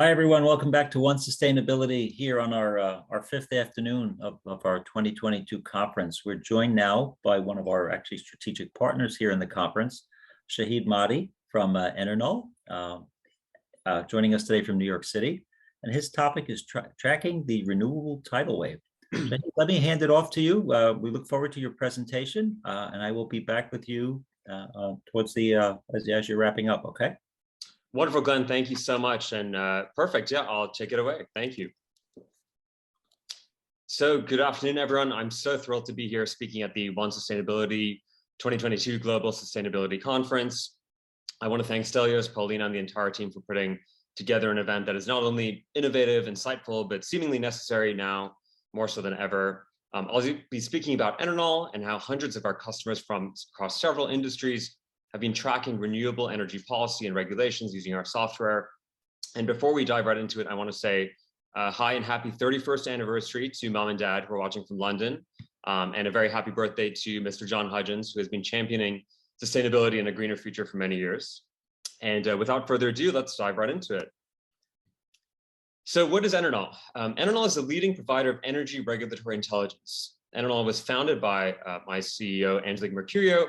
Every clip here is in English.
Hi, everyone. Welcome back to One Sustainability here on our fifth afternoon of our 2022 conference. We're joined now by one of our actually strategic partners here in the conference, Shahid Mahdi from EnerKnol, joining us today from New York City. And his topic is tracking the renewable tidal wave. Shahid, let me hand it off to you. We look forward to your presentation, and I will be back with you towards the as you're wrapping up. Okay. Wonderful, Glenn. Thank you so much. And perfect. Yeah, I'll take it away. Thank you. So good afternoon, everyone. I'm so thrilled to be here speaking at the One Sustainability 2022 Global Sustainability Conference. I want to thank Stelios, Paulina, and the entire team for putting together an event that is not only innovative, insightful, but seemingly necessary now more so than ever. I'll be speaking about EnerKnol and how hundreds of our customers from across several industries have been tracking renewable energy policy and regulations using our software. And before we dive right into it, I want to say hi and happy 31st anniversary to Mom and Dad who are watching from London, and a very happy birthday to Mr. John Hudgens, who has been championing sustainability and a greener future for many years. And without further ado, let's dive right into it. So what is EnerKnol? EnerKnol is the leading provider of energy regulatory intelligence. EnerKnol was founded by my CEO, Angelique Mercurio,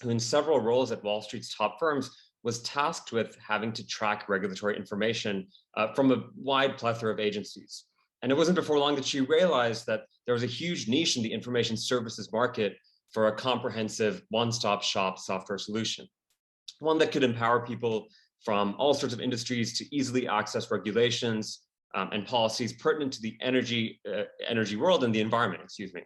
who in several roles at Wall Street's top firms was tasked with having to track regulatory information from a wide plethora of agencies. And it wasn't before long that she realized that there was a huge niche in the information services market for a comprehensive one-stop shop software solution, one that could empower people from all sorts of industries to easily access regulations and policies pertinent to the energy world and the environment, excuse me.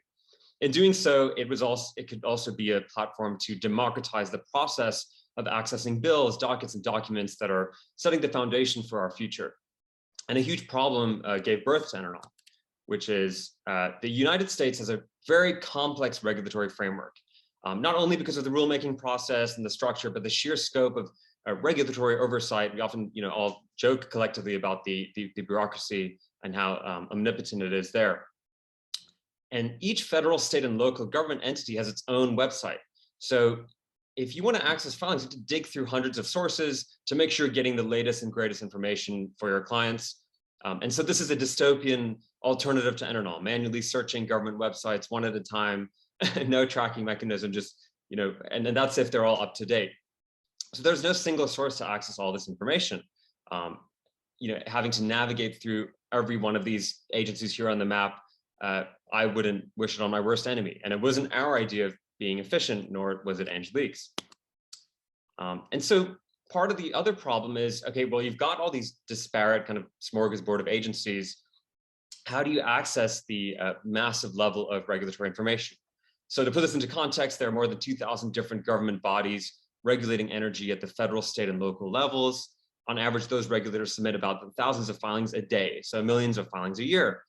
In doing so, it could also be a platform to democratize the process of accessing bills, dockets, and documents that are setting the foundation for our future. And a huge problem gave birth to EnerKnol, which is the United States has a very complex regulatory framework, not only because of the rulemaking process and the structure, but the sheer scope of regulatory oversight. We often, all joke collectively about the bureaucracy and how omnipotent it is there. And each federal, state, and local government entity has its own website. So if you want to access filings, you have to dig through hundreds of sources to make sure you're getting the latest and greatest information for your clients. And so this is a dystopian alternative to EnerKnol, manually searching government websites one at a time, no tracking mechanism, just, and that's if they're all up to date. So there's no single source to access all this information. Having to navigate through every one of these agencies here on the map, I wouldn't wish it on my worst enemy. And it wasn't our idea of being efficient, nor was it Angelique's. And so part of the other problem is, okay, well, you've got all these disparate kind of smorgasbord of agencies. How do you access the massive level of regulatory information? So to put this into context, there are more than 2,000 different government bodies regulating energy at the federal, state, and local levels. On average, those regulators submit about thousands of filings a day, so millions of filings a year.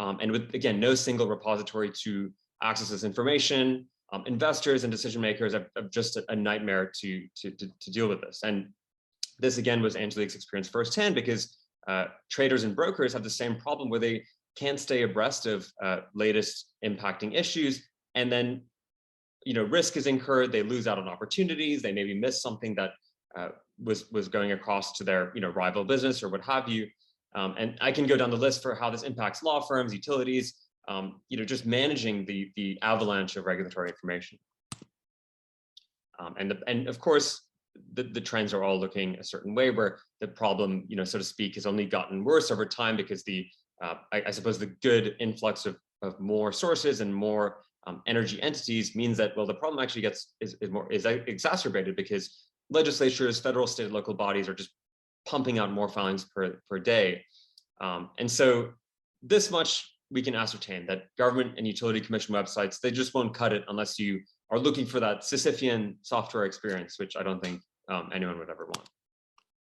And with, again, no single repository to access this information, investors and decision makers have just a nightmare to deal with this. And this, again, was Angelique's experience firsthand, because traders and brokers have the same problem where they can't stay abreast of latest impacting issues. And then, risk is incurred, they lose out on opportunities, they maybe miss something that was going across to their rival business or what have you. And I can go down the list for how this impacts law firms, utilities, just managing the avalanche of regulatory information. And of course, the trends are all looking a certain way, where the problem, so to speak, has only gotten worse over time, because I suppose the good influx of more sources and more energy entities means that, well, the problem actually is exacerbated, because legislatures, federal, state, and local bodies are just pumping out more filings per day. And so this much we can ascertain, that government and utility commission websites, they just won't cut it unless you are looking for that Sisyphean software experience, which I don't think anyone would ever want.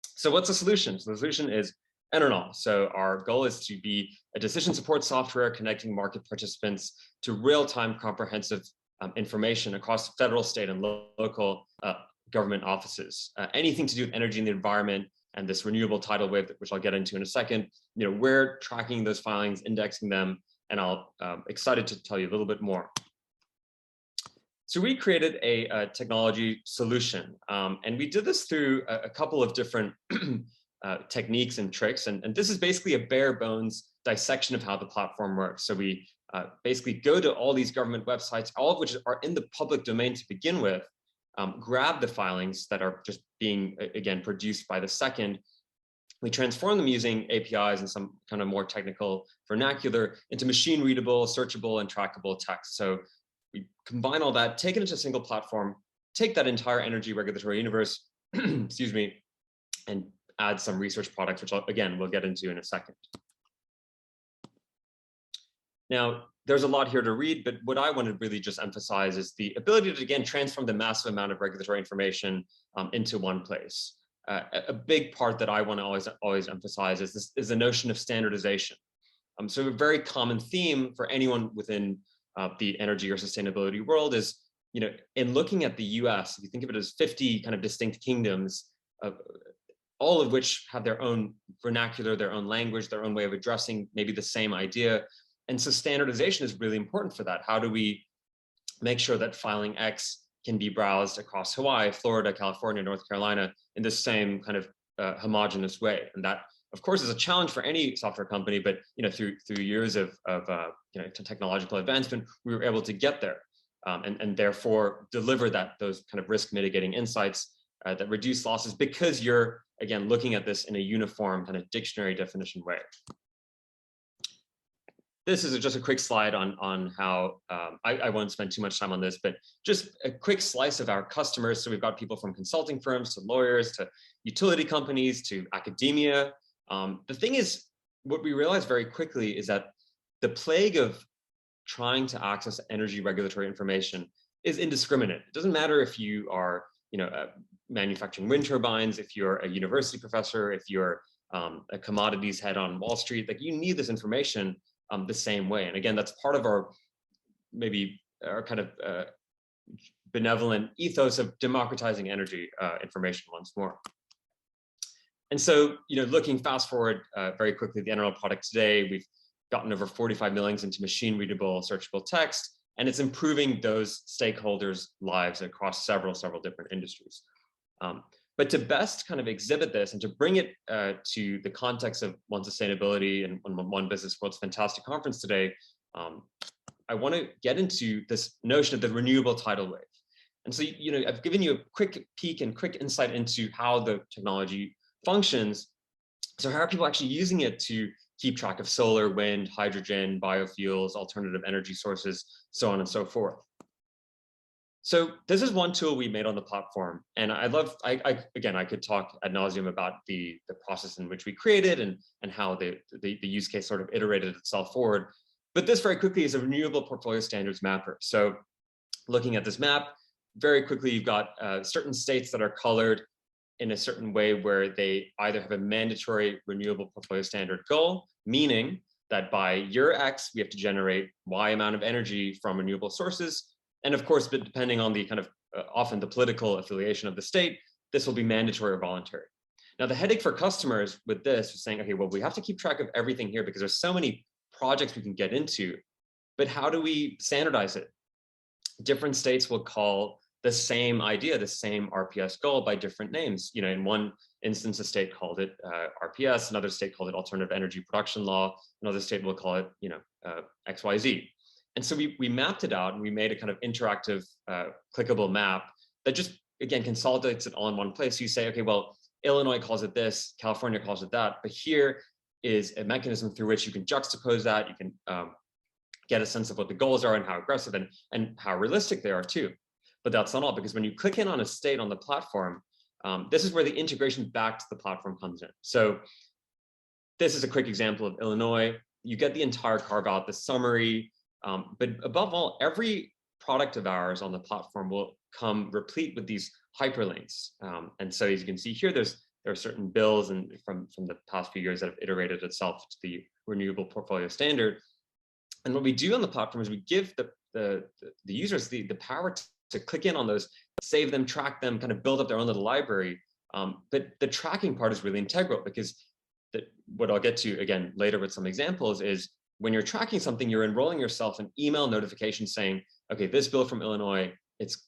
So what's the solution? So the solution is EnerKnol. So our goal is to be a decision support software connecting market participants to real-time comprehensive information across federal, state, and local government offices. Anything to do with energy and the environment, and this renewable tidal wave, which I'll get into in a second, we're tracking those filings, indexing them, and I'll excited to tell you a little bit more. So we created a technology solution, and we did this through a couple of different techniques and tricks. And this is basically a bare bones dissection of how the platform works. So we basically go to all these government websites, all of which are in the public domain to begin with, grab the filings that are just being, again, produced by the second. We transform them using APIs and some kind of more technical vernacular into machine readable, searchable, and trackable text. So we combine all that, take it into a single platform, take that entire energy regulatory universe, excuse me, and add some research products, which again, we'll get into in a second. Now, there's a lot here to read, but what I want to really just emphasize is the ability to, again, transform the massive amount of regulatory information into one place. A big part that I want to always emphasize is the notion of standardization. So a very common theme for anyone within the energy or sustainability world is, in looking at the US, if you think of it as 50 kind of distinct kingdoms, all of which have their own vernacular, their own language, their own way of addressing maybe the same idea. And so standardization is really important for that. How do we make sure that filing X can be browsed across Hawaii, Florida, California, North Carolina in the same kind of homogeneous way? And that, of course, is a challenge for any software company, but through years of technological advancement, we were able to get there and therefore deliver those kind of risk mitigating insights that reduce losses, because you're, again, looking at this in a uniform kind of dictionary definition way. This is just a quick slide on how, I won't spend too much time on this, but just a quick slice of our customers. So we've got people from consulting firms to lawyers to utility companies to academia. The thing is, what we realized very quickly is that the plague of trying to access energy regulatory information is indiscriminate. It doesn't matter if you are, manufacturing wind turbines, if you're a university professor, if you're a commodities head on Wall Street, like, you need this information the same way. And again, that's part of our kind of benevolent ethos of democratizing energy information once more. And so, looking fast forward very quickly, the EnerKnol product today, we've gotten over 45 million into machine readable, searchable text, and it's improving those stakeholders' lives across several different industries. But to best kind of exhibit this and to bring it to the context of One Sustainability and One Business World's fantastic conference today, I want to get into this notion of the renewable tidal wave. And so, I've given you a quick peek and quick insight into how the technology functions. So how are people actually using it to keep track of solar, wind, hydrogen, biofuels, alternative energy sources, so on and so forth? So this is one tool we made on the platform, and again, I could talk ad nauseum about the process in which we created and how the use case sort of iterated itself forward. But this very quickly is a renewable portfolio standards mapper. So looking at this map, very quickly, you've got certain states that are colored in a certain way where they either have a mandatory renewable portfolio standard goal, meaning that by year X, we have to generate Y amount of energy from renewable sources. And of course, but depending on the kind of often the political affiliation of the state, this will be mandatory or voluntary. Now, the headache for customers with this is saying, okay, well, we have to keep track of everything here because there's so many projects we can get into, but how do we standardize it? Different states will call the same idea, the same RPS goal by different names. In one instance, a state called it RPS, another state called it Alternative Energy Production Law, another state will call it, XYZ. And so we mapped it out and we made a kind of interactive, clickable map that just, again, consolidates it all in one place. So you say, okay, well, Illinois calls it this, California calls it that, but here is a mechanism through which you can juxtapose that. You can get a sense of what the goals are and how aggressive and how realistic they are too. But that's not all, because when you click in on a state on the platform, this is where the integration back to the platform comes in. So this is a quick example of Illinois. You get the entire carve out, the summary, but above all, every product of ours on the platform will come replete with these hyperlinks. And so as you can see here, there are certain bills from the past few years that have iterated itself to the renewable portfolio standard. And what we do on the platform is we give the users the power to click in on those, save them, track them, kind of build up their own little library. But the tracking part is really integral, because what I'll get to again later with some examples is when you're tracking something, you're enrolling yourself an email notification saying, okay, this bill from Illinois, it's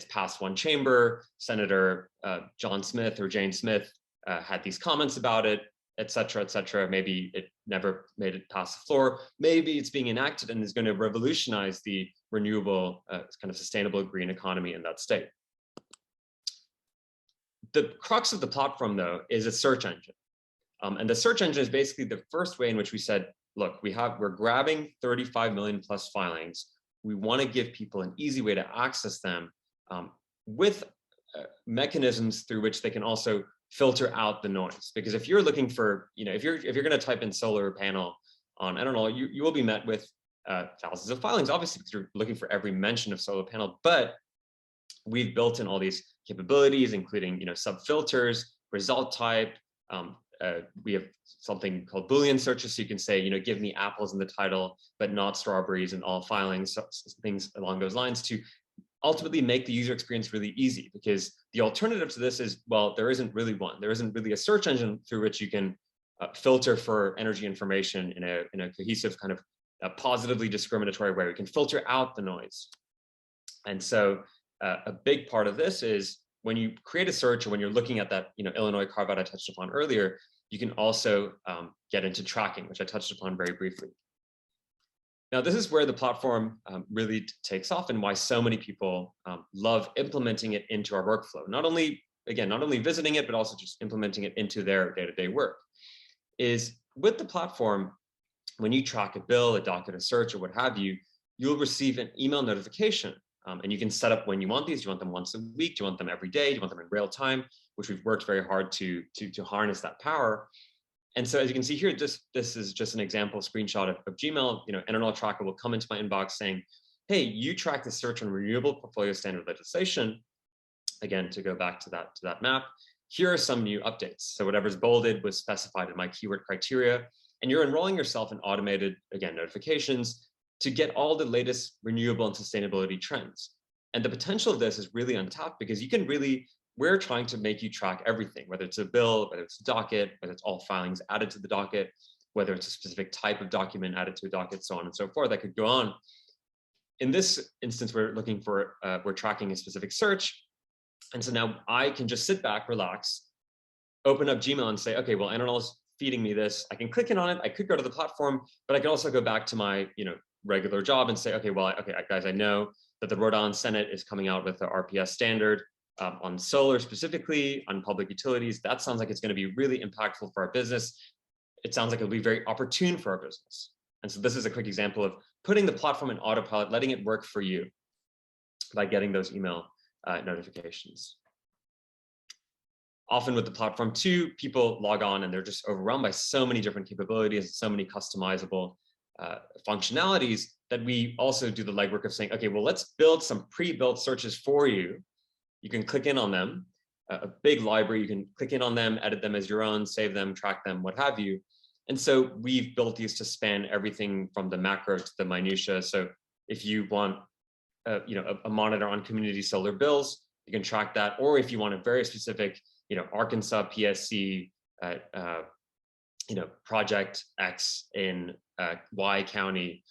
passed one chamber, Senator John Smith or Jane Smith had these comments about it, et cetera, et cetera. Maybe it never made it past the floor. Maybe it's being enacted and is going to revolutionize the renewable, kind of sustainable green economy in that state. The crux of the platform, though, is a search engine. And the search engine is basically the first way in which we said, look, we're grabbing 35 million plus filings. We want to give people an easy way to access them with mechanisms through which they can also filter out the noise. Because if you're looking for, if you're going to type in solar panel on EnerKnol, you will be met with thousands of filings, obviously, because you're looking for every mention of solar panel. But we've built in all these capabilities, including sub filters, result type. We have something called Boolean searches, so you can say, give me apples in the title, but not strawberries in all filings, so things along those lines, to ultimately make the user experience really easy. Because the alternative to this is, well, there isn't really one. There isn't really a search engine through which you can filter for energy information in a cohesive kind of positively discriminatory way. We can filter out the noise. And so a big part of this is when you create a search, or when you're looking at that Illinois carve-out I touched upon earlier, you can also get into tracking, which I touched upon very briefly. Now, this is where the platform really takes off, and why so many people love implementing it into our workflow. Not only visiting it, but also just implementing it into their day-to-day work. Is with the platform, when you track a bill, a docket, a search, or what have you, you'll receive an email notification. And you can set up when you want these. Do you want them once a week? Do you want them every day? Do you want them in real time? Which we've worked very hard to harness that power. And so as you can see here, this is just an example screenshot of Gmail. EnerKnol tracker will come into my inbox saying, hey, you track the search on renewable portfolio standard legislation. Again, to go back to that map, here are some new updates. So whatever's bolded was specified in my keyword criteria. And you're enrolling yourself in automated, again, notifications to get all the latest renewable and sustainability trends. And the potential of this is really untapped, because we're trying to make you track everything, whether it's a bill, whether it's a docket, whether it's all filings added to the docket, whether it's a specific type of document added to a docket, so on and so forth. That could go on. In this instance, we're tracking a specific search. And so now I can just sit back, relax, open up Gmail and say, okay, well, EnerKnol is feeding me this. I can click in on it. I could go to the platform, but I can also go back to my, regular job and say, okay, guys, I know that the Rhode Island Senate is coming out with the RPS standard on solar specifically, on public utilities. That sounds like it's going to be really impactful for our business. It sounds like it'll be very opportune for our business. And so this is a quick example of putting the platform in autopilot, letting it work for you by getting those email notifications. Often with the platform too, people log on and they're just overwhelmed by so many different capabilities, so many customizable functionalities, that we also do the legwork of saying, okay, well, let's build some pre-built searches for you. You can click in on them, a big library. You can click in on them, edit them as your own, save them, track them, what have you. And so we've built these to span everything from the macro to the minutia. So if you want, a monitor on community solar bills, you can track that. Or if you want a very specific, Arkansas PSC, project X in Y County,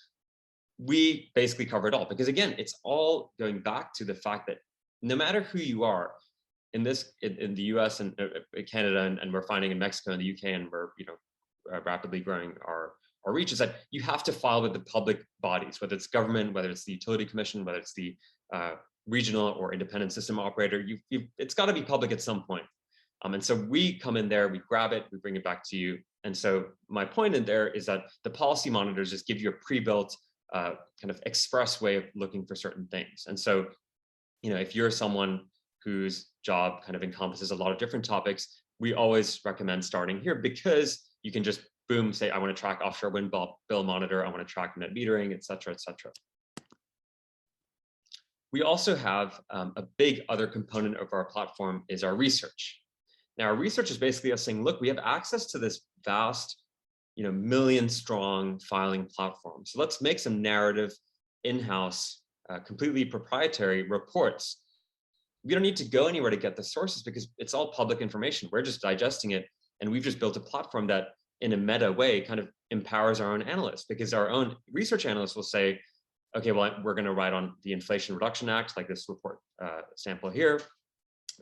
we basically cover it all. Because again, it's all going back to the fact that no matter who you are in the US and Canada, and we're finding in Mexico and the UK, and we're rapidly growing our reach, is that you have to file with the public bodies, whether it's government, whether it's the utility commission, whether it's the regional or independent system operator. It's got to be public at some point. And so we come in there, we grab it, we bring it back to you. And so my point in there is that the policy monitors just give you a pre-built kind of express way of looking for certain things. And so, if you're someone whose job kind of encompasses a lot of different topics, we always recommend starting here, because you can just boom, say, I want to track offshore wind bill monitor, I want to track net metering, et cetera, et cetera. We also have a big other component of our platform is our research. Now, our research is basically us saying, look, we have access to this vast, million-strong filing platform. So let's make some narrative, in-house, completely proprietary reports. We don't need to go anywhere to get the sources, because it's all public information. We're just digesting it, and we've just built a platform that, in a meta way, kind of empowers our own analysts, because our own research analysts will say, okay, well, we're going to write on the Inflation Reduction Act, like this report sample here,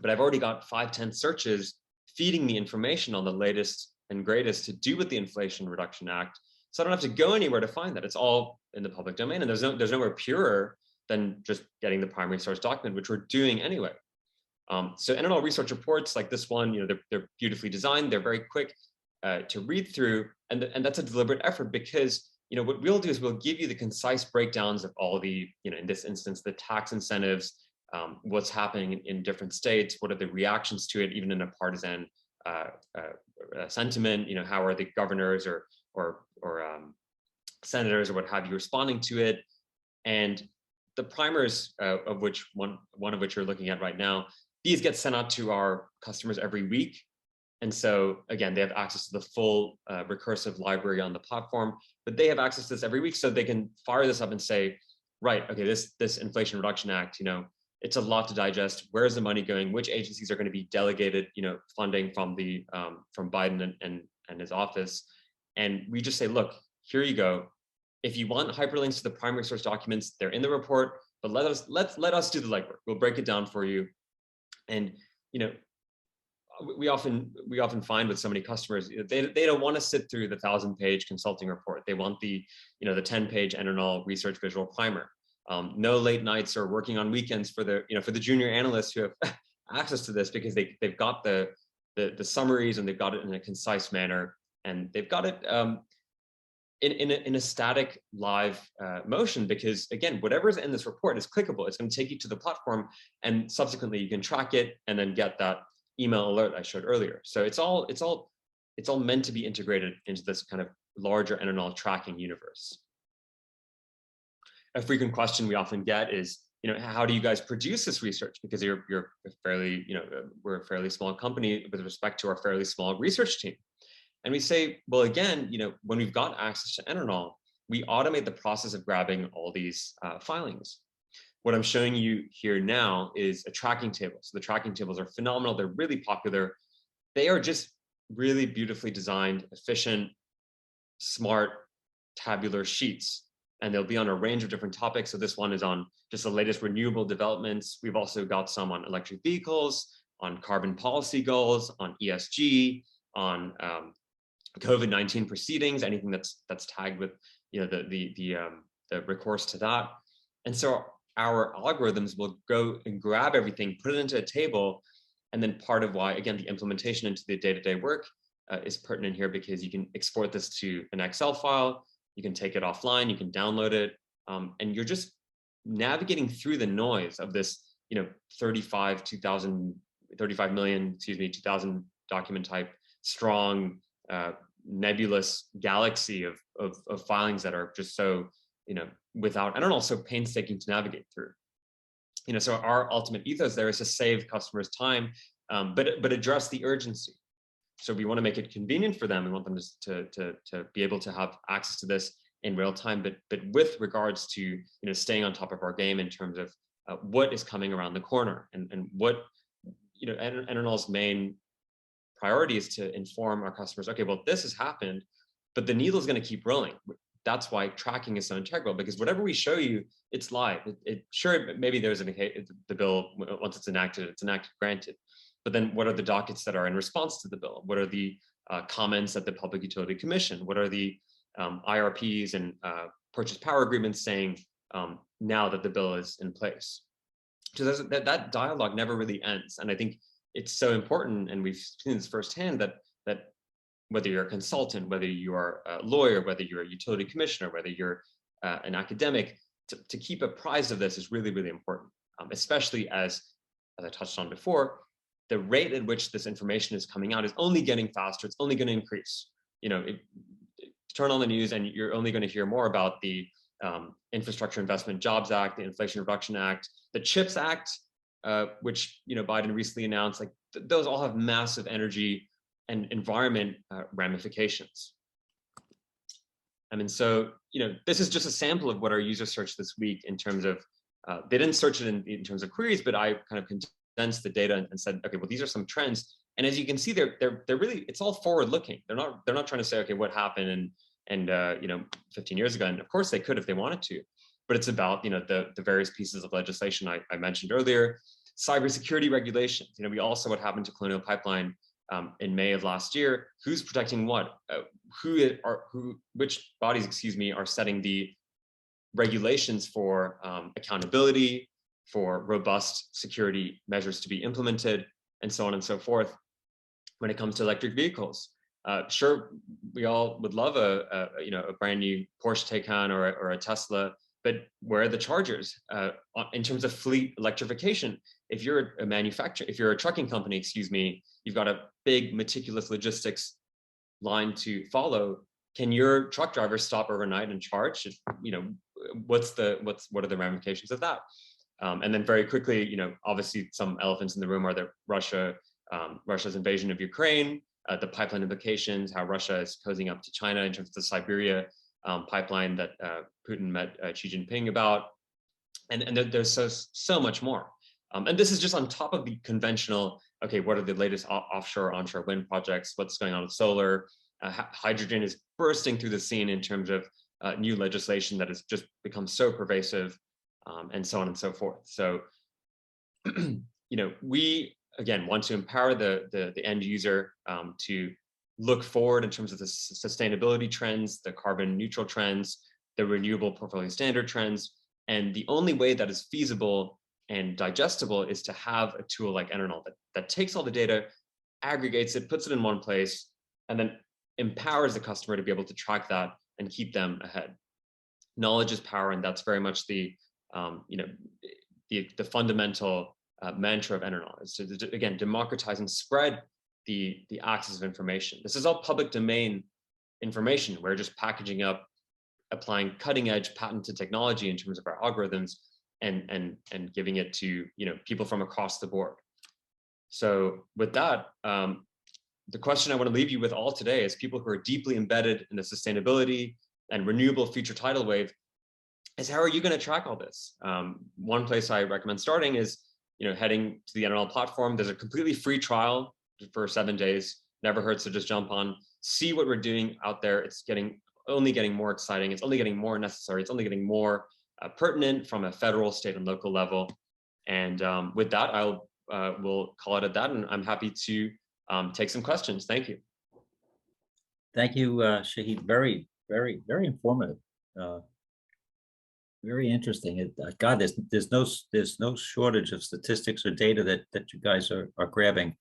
but I've already got 5-10 searches feeding me information on the latest and greatest to do with the Inflation Reduction Act. So I don't have to go anywhere to find that. It's all in the public domain, and there's nowhere purer than just getting the primary source document, which we're doing anyway. So EnerKnol research reports like this one, they're beautifully designed. They're very quick to read through, and that's a deliberate effort because what we'll do is we'll give you the concise breakdowns of all the, in this instance, the tax incentives, what's happening in different states, what are the reactions to it, even in a partisan sentiment. How are the governors or senators or what have you responding to it, and the primers of which one of which you're looking at right now. These get sent out to our customers every week. And so again, they have access to the full recursive library on the platform, but they have access to this every week. So they can fire this up and say, right, okay, this Inflation Reduction Act, it's a lot to digest. Where's the money going? Which agencies are going to be delegated, funding from from Biden and his office? And we just say, look, here you go. If you want hyperlinks to the primary source documents, they're in the report, but let us do the legwork. We'll break it down for you. And we often find with so many customers, they don't want to sit through the 1,000-page consulting report. They want the 10-page EnerKnol research visual primer. No late nights or working on weekends for the for the junior analysts who have access to this, because they've got the summaries, and they've got it in a concise manner, and they've got it in a static live motion, because again, whatever's in this report is clickable. It's going to take you to the platform, and subsequently you can track it and then get that email alert I showed earlier. So it's all meant to be integrated into this kind of larger EnerKnol tracking universe. A frequent question we often get is, how do you guys produce this research? Because you're a fairly, we're a fairly small company with respect to our fairly small research team. And we say, well, again, when we've got access to EnerKnol, we automate the process of grabbing all these filings. What I'm showing you here now is a tracking table. So the tracking tables are phenomenal. They're really popular. They are just really beautifully designed, efficient, smart, tabular sheets. And they'll be on a range of different topics. So this one is on just the latest renewable developments. We've also got some on electric vehicles, on carbon policy goals, on ESG, on COVID-19 proceedings, anything that's tagged with the recourse to that. And so our algorithms will go and grab everything, put it into a table, and then part of why, again, the implementation into the day-to-day work is pertinent here, because you can export this to an Excel file, you can take it offline, you can download it, and you're just navigating through the noise of this 35 million, 2,000 document type strong nebulous galaxy of filings that are just so without, and also painstaking to navigate through. So our ultimate ethos there is to save customers time, but address the urgency. So we want to make it convenient for them. We want them to be able to have access to this in real time, but with regards to staying on top of our game in terms of what is coming around the corner, and what EnerKnol's main priority is to inform our customers. Okay, well, this has happened, but the needle is going to keep rolling. That's why tracking is so integral, because whatever we show you, it's live. Sure, maybe there's the bill, once it's enacted, granted. But then what are the dockets that are in response to the bill? What are the comments at the Public Utility Commission? What are the IRPs and purchase power agreements saying now that the bill is in place? So that dialogue never really ends. And I think it's so important, and we've seen this firsthand, that whether you're a consultant, whether you are a lawyer, whether you're a utility commissioner, whether you're an academic, to keep apprised of this is really, really important, especially as I touched on before, the rate at which this information is coming out is only getting faster. It's only going to increase. Turn on the news and you're only going to hear more about the Infrastructure Investment Jobs Act, the Inflation Reduction Act, the CHIPS Act, which Biden recently announced. Like those all have massive energy and environment ramifications. And so, this is just a sample of what our users searched this week in terms of, they didn't search it in terms of queries, but I kind of condensed the data and said, okay, well, these are some trends. And as you can see, they're really, it's all forward looking. They're not trying to say, okay, what happened and 15 years ago. And of course they could if they wanted to, but it's about, the various pieces of legislation I mentioned earlier, cybersecurity regulations. We all saw what happened to Colonial Pipeline in May of last year, who's protecting what? Which bodies, excuse me, are setting the regulations for accountability, for robust security measures to be implemented, and so on and so forth. When it comes to electric vehicles, sure, we all would love a brand new Porsche Taycan or a Tesla, but where are the chargers in terms of fleet electrification? If you're a manufacturer, if you're a trucking company, excuse me, you've got a big meticulous logistics line to follow. Can your truck drivers stop overnight and charge? What are the ramifications of that? And then very quickly, obviously some elephants in the room are that Russia's invasion of Ukraine, the pipeline implications, how Russia is cozying up to China in terms of the Siberia pipeline that Putin met Xi Jinping about, and there's so much more. And this is just on top of the conventional, okay, what are the latest offshore, onshore wind projects? What's going on with solar? Hydrogen is bursting through the scene in terms of new legislation that has just become so pervasive, and so on and so forth. So, we, again, want to empower the end user to look forward in terms of the sustainability trends, the carbon neutral trends, the renewable portfolio standard trends. And the only way that is feasible and digestible is to have a tool like EnerKnol that takes all the data, aggregates it, puts it in one place, and then empowers the customer to be able to track that and keep them ahead. Knowledge is power, and that's very much the fundamental mantra of EnerKnol, is to, again, democratize and spread the access of information. This is all public domain information. We're just packaging up, applying cutting edge patented technology in terms of our algorithms and giving it to people from across the board. So with that, the question I want to leave you with all today is people who are deeply embedded in the sustainability and renewable future tidal wave is, how are you going to track all this? One place I recommend starting is heading to the EnerKnol platform. There's a completely free trial for 7 days. Never hurts to just jump on, see what we're doing out there. It's only getting more exciting. It's only getting more necessary. It's only getting more pertinent from a federal, state, and local level. And with that, we'll call it at that. And I'm happy to take some questions. Thank you. Thank you, Shahid. Very, very, very informative. Very interesting. God, there's no shortage of statistics or data that you guys are grabbing.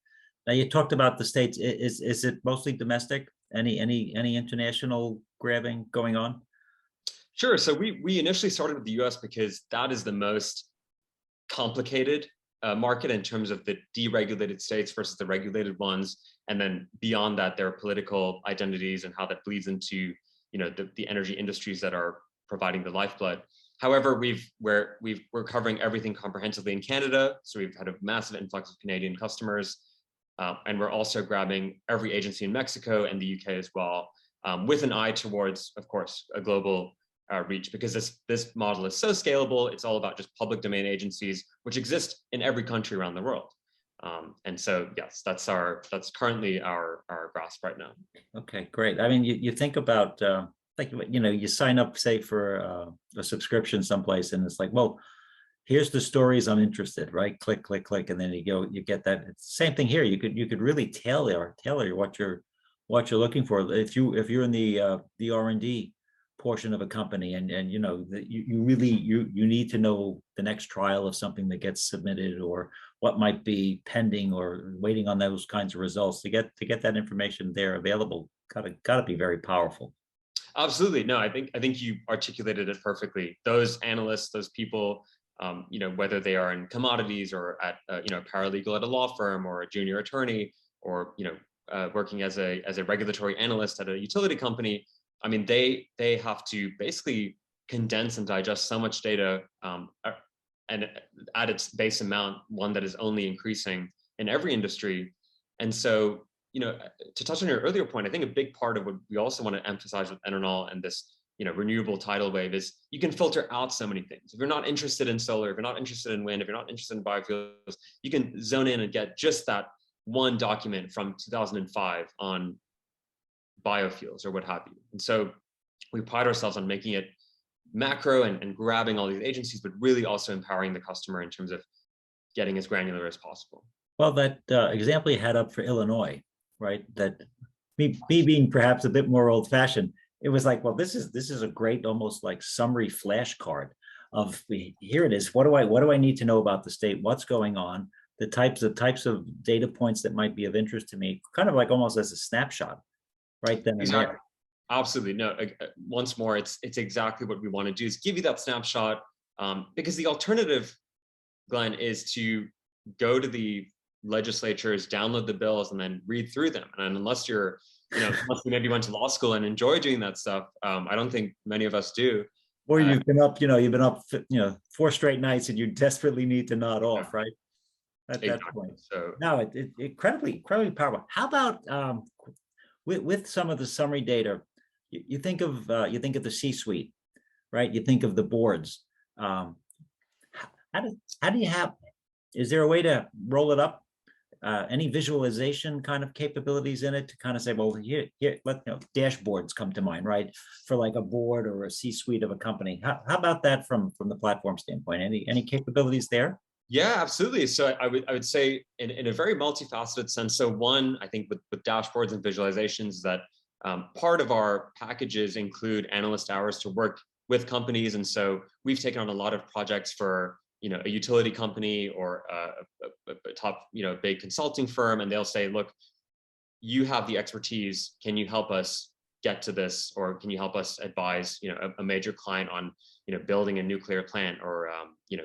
Now, you talked about the States. Is it mostly domestic? Any international grabbing going on? Sure. So we initially started with the US because that is the most complicated market in terms of the deregulated states versus the regulated ones. And then beyond that, there are political identities and how that bleeds into the energy industries that are providing the lifeblood. However, we're covering everything comprehensively in Canada. So we've had a massive influx of Canadian customers. And we're also grabbing every agency in Mexico and the UK as well, with an eye towards, of course, a global reach, because this model is so scalable. It's all about just public domain agencies, which exist in every country around the world. And so, yes, that's currently our grasp right now. Okay, great. I mean, you think about like, you sign up, say, for a subscription someplace, and it's like, well, here's the stories I'm interested, right? Click, click, click, and then you get that. It's the same thing here. You could really tailor what you're looking for. If you're in the R&D portion of a company, and you need to know the next trial of something that gets submitted, or what might be pending or waiting on those kinds of results, to get that information there available. Gotta be very powerful. Absolutely. No, I think you articulated it perfectly. Those analysts, those people, whether they are in commodities or at paralegal at a law firm, or a junior attorney, or working as a regulatory analyst at a utility company, I mean, they have to basically condense and digest so much data, and at its base amount, one that is only increasing in every industry. And so, to touch on your earlier point, I think a big part of what we also want to emphasize with EnerKnol and this renewable tidal wave is you can filter out so many things. If you're not interested in solar, if you're not interested in wind, if you're not interested in biofuels, you can zone in and get just that one document from 2005 on biofuels or what have you. And so we pride ourselves on making it macro and grabbing all these agencies, but really also empowering the customer in terms of getting as granular as possible. Well, that example you had up for Illinois, right? That me being perhaps a bit more old fashioned, it was like, well, this is a great, almost like summary flashcard of here it is. What do I need to know about the state? What's going on? The types of data points that might be of interest to me, kind of like almost as a snapshot, right then and Exactly. there. Absolutely. No, once more, it's exactly what we want to do, is give you that snapshot, because the alternative, Glenn, is to go to the legislatures, download the bills, and then read through them. And unless you're, unless you maybe went to law school and enjoy doing that stuff, I don't think many of us do. Or you've been up, you've been up, 4 straight nights, and you desperately need to nod off, right? At that Exactly. point. So No, it incredibly powerful. How about with some of the summary data? You think of the C-suite, right? You think of the boards. How do you have? Is there a way to roll it up? Any visualization kind of capabilities in it to kind of say, well, here, dashboards come to mind, right? For like a board or a C-suite of a company. How about that from the platform standpoint? Any capabilities there? yeah, absolutely. So I would say in a very multifaceted sense. So one, I think with dashboards and visualizations, that part of our packages include analyst hours to work with companies. And so we've taken on a lot of projects for, a utility company or a top, big consulting firm. And they'll say, look, you have the expertise. Can you help us get to this? Or can you help us advise, a major client on, building a nuclear plant, or,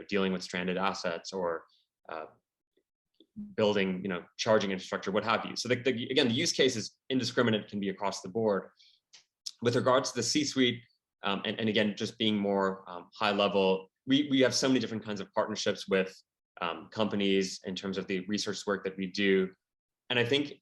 dealing with stranded assets, or building, charging infrastructure, what have you. So again, the use case is indiscriminate, can be across the board. With regards to the C-suite, and again, just being more high level, we have so many different kinds of partnerships with companies in terms of the research work that we do. And I think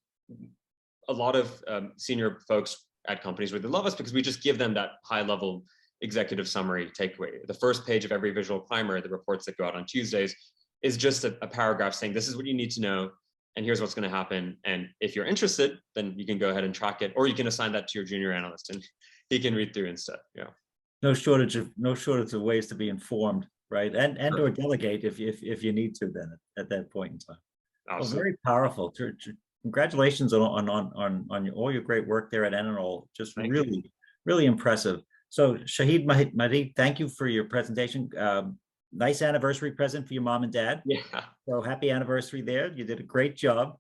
a lot of senior folks at companies really love us because we just give them that high level executive summary takeaway. The first page of every visual primer, the reports that go out on Tuesdays, is just a paragraph saying, this is what you need to know, and here's what's going to happen. And if you're interested, then you can go ahead and track it, or you can assign that to your junior analyst and he can read through instead. Yeah. No shortage of ways to be informed, right? And Sure. or delegate if you need to then at that point in time. Well, Absolutely. very powerful. Congratulations on all your great work there at EnerKnol. Just Thank you. really impressive. So Shahid Mahdi, thank you for your presentation. Nice anniversary present for your mom and dad. Yeah. So happy anniversary there. You did a great job.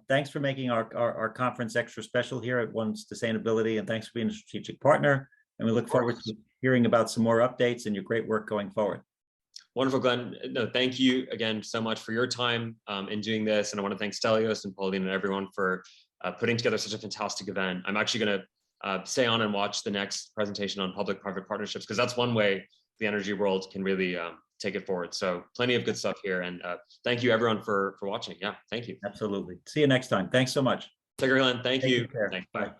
Thanks for making our conference extra special here at One Sustainability, and thanks for being a strategic partner. And we look forward to hearing about some more updates and your great work going forward. Wonderful, Glenn. No, thank you again so much for your time in doing this. And I want to thank Stelios and Pauline and everyone for putting together such a fantastic event. I'm actually going to stay on and watch the next presentation on public-private partnerships, because that's one way the energy world can really take it forward. So plenty of good stuff here. And thank you everyone for watching. Yeah, thank you. Absolutely. See you next time. Thanks so much. Take care, Glenn. Thank you. Take care. Thanks. Bye.